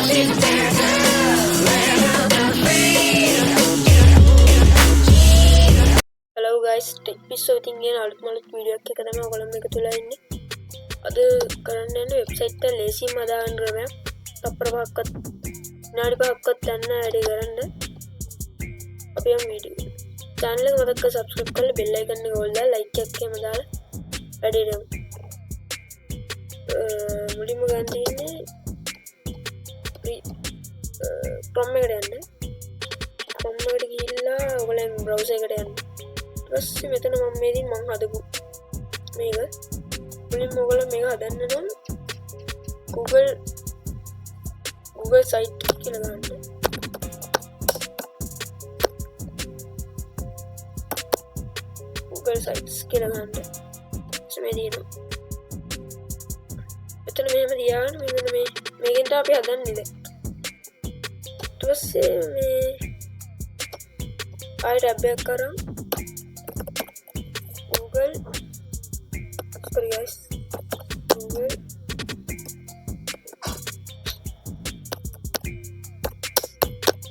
Hello guys, Tech Piso ඉතින් කියන අලුත් වීඩියෝ එකක් තමයි ඔයගොල්ලෝ මේක තුල ඉන්නේ. අද කරන්න යන වෙබ්සයිට් එක ලේසියෙන්ම හදාගන්න ක්‍රමයක්. තප්පර 5ක්වත් විනාඩි 5ක්වත් යන්න වැඩි කරන්න. අපි යමු වීඩියෝ. channel එක මතක කරලා subscribe කරලා bell icon එක ඕල් දාලා like එකක් එහෙම දාලා වැඩි කරමු. මුලින්ම ගන්න තියෙන්නේ Chrome එකට යන්න. Chrome එකට ගිහිල්ලා ඔයගොල්ලන් browser එකට යන්න. ඊපස්සේ මෙතන මම හදපු මේක මුලින්ම ඔයගොල්ලෝ මේක හදන්න නම් Google site කියලා ගන්න. Google sites කියලා ගන්න. මේ දිනවා. මෙතන මෙහෙම තියාගෙන මෙන්න මේකෙන් තමයි අපි හදන්නේ දැන්. ඊට පස්සේ මේ ආයෙ ටැබ් එකක් කරන් Google sorry guys Google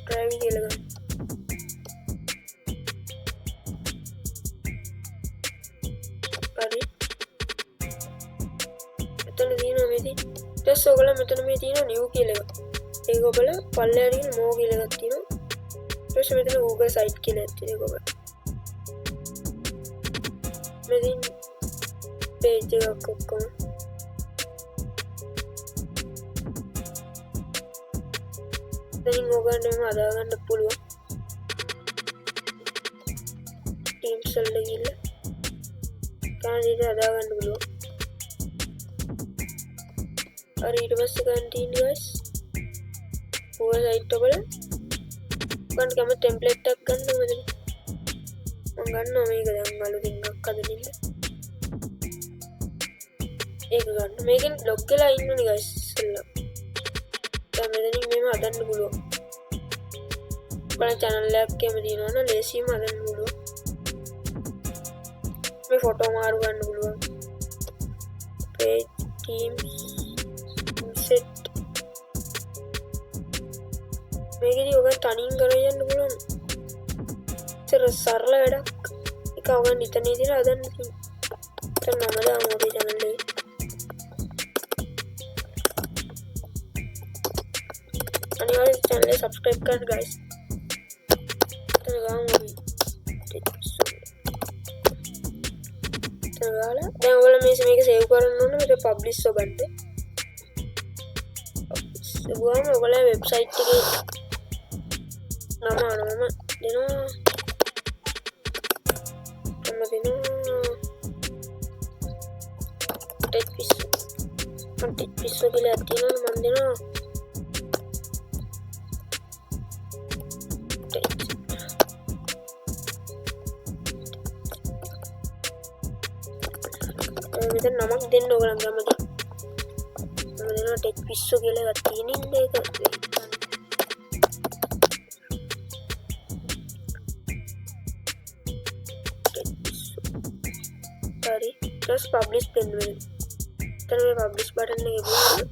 Drive කියලා ගන්න. හරි මෙතන තියෙනවා මේ ඊටස් ඔයගොල්ලෝ මෙතන මේ තියෙනවා new කියලා එකක්. ඒක ඔයගොල්ලෝ පල්ලෙහාට ගිහින් more කියලා එකක් තියෙනවා. ඊට පස්සේ මෙතන Google site කියලා එකක් තියෙනවා ඔයගොල්ලෝ. මෙතන page එකක් ඔක්කොම දැන් ඔයගොල්ලෝ මේ හදාගන්න පුළුවන්. Teams වල ගිහිල්ලා කාණිට හදාගන්න පුළුවන්. හරි ඊට පස්සේ ගන්න තියෙන්නේ guys Google site වල ගන්න කැමති template එකක් ගන්න ඕනද? මම ගන්නවා මේක දැන් අලුතින් එකක් හදන්න. ඒක ගන්න. මේකෙන් log වෙලා ඉන්නුනේ guys ඉස්සෙල්ලා. දැන් මෙතනින් මේව හදන්න පුළුවන්. ඔයාලා channel එකක් එහෙම දිනනවා නම් ලේසියෙන්ම හදන්න පුළුවන්. මේ ෆොටෝ මාරු ගන්න පුළුවන්. page themes set මේකදී ඔයගොල්ලෝ තනින් කරගෙන යන්න පුළුවන්. සරල වැඩක්. ඒක ඔයගොල්ලෝ නිතර හදන්න තියෙනවා. දැන් මම දාමු අපේ channel එකේ. අනිවාර්යෙන් channel එක subscribe කරන්න guys. දැන් ඔයගොල්ලෝ මේක save කරන්න ඕන මේක publish ඔබන්න. සුබුවාම ඔයගොල්ලෝ website එකේ නම දෙනවා. Tech Piso කියලා තියෙනවා මම දෙනවා. මෙතන නමක් දෙන්න ඕගොල්ලන් ගමදී. මම දෙනවා Tech Piso කියලා එකක් තියෙනින්නේ ඒක. හරි just publish දෙන්න වෙනවා. එතන මේ publish button එක ගිහින්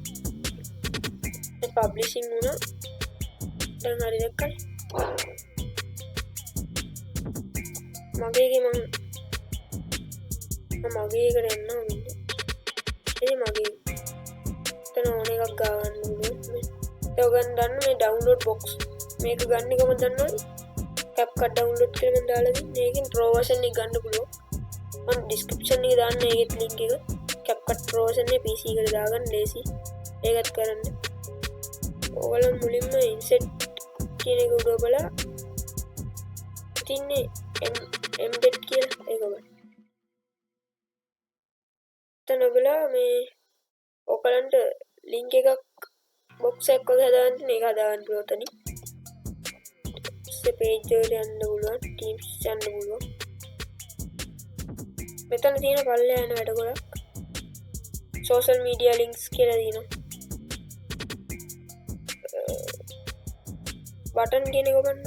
මේ publishing වුණා. දැන් හරි දැක්කද? මගේ එකට එන්න ඕනේ. ඒ මගේ එතන ඕන එකක් ගන්න ඕනේ. ඒ ඔයගොල්ලන් දන්න මේ download box මේක ගන්න එකම දන්නවද? CapCut download කියලා මම දාලා තියෙන්නේ. ඒකෙන් pro version එක ගන්න පුළුවන්. මම description එකේ දාන්න ඒකේ link එක. CapCut pro version එක PC එකට දාගන්න ලේසි. ඒකත් කරන්න. ඔයගොල්ලෝ මුලින්ම insert කියන එක උඩ බලලා තින්නේ embed කියලා ඒක බලන්න. එතන බලලා මේ ඔයගලන්ට link එකක් box එකක් වගේ හදාගන්න තියෙන එක හදාගන්න පුළුවන් තනි. page එකට යන්න පුළුවන්, Teams යන්න පුළුවන්. මෙතන තියෙන පල්ලෙහා යන වැඩ ගොඩක් social media links කියලා දිනවා. button කියන එක ඔබන්න.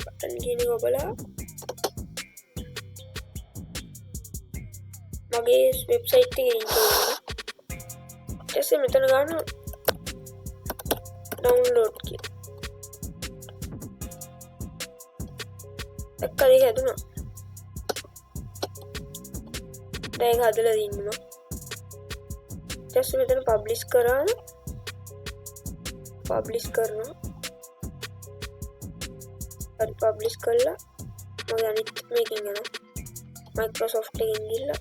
button කියන එක ඔබලා මගේ website එකේ link එක දෙන්න. ඊටසේ මෙතන ගන්න ඩවුන්ලෝඩ් කියලා. එක්කදී හැදුනා. දැන් හදලා දින්නවා. ඊට මෙතන පබ්ලිෂ් කරාම පබ්ලිෂ් කරනවා. හරි පබ්ලිෂ් කළා. මම අනිත් මේකෙන් යනවා. Microsoft එකෙන් ගිහලා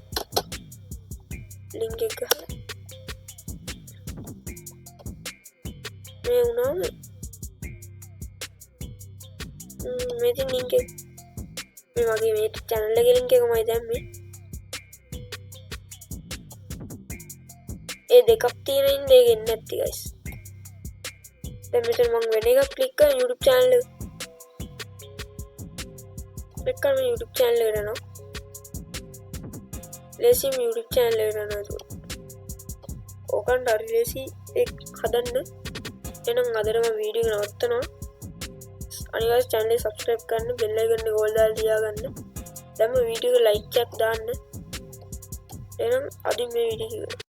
link එක ගහලා මේ උනාම මේකෙන් link එක මේ වගේ මේ channel එකේ link එකමයි දැම්මේ. ඒ දෙකක් තියෙන ඉන්නේ ඒක එන්නේ නැති guys. දැන් මෙතන මම වෙන එකක් ක්ලික් කරලා YouTube channel එක ක්ලික් කරලා YouTube channel එකට යනවා. ලේසිම YouTube channel එකට යනවා. ඕකන් හරි ලේසි ඒක හදන්න. එහෙනම් අදටම වීඩියෝ එක නවත්තනවා. අනිවාර්යයෙන් channel එක subscribe කරන්න, bell icon එක ඕල් දාලා තියාගන්න. දැන් මේ වීඩියෝ එක like එකක් දාන්න. එහෙනම් අද මේ වීඩියෝ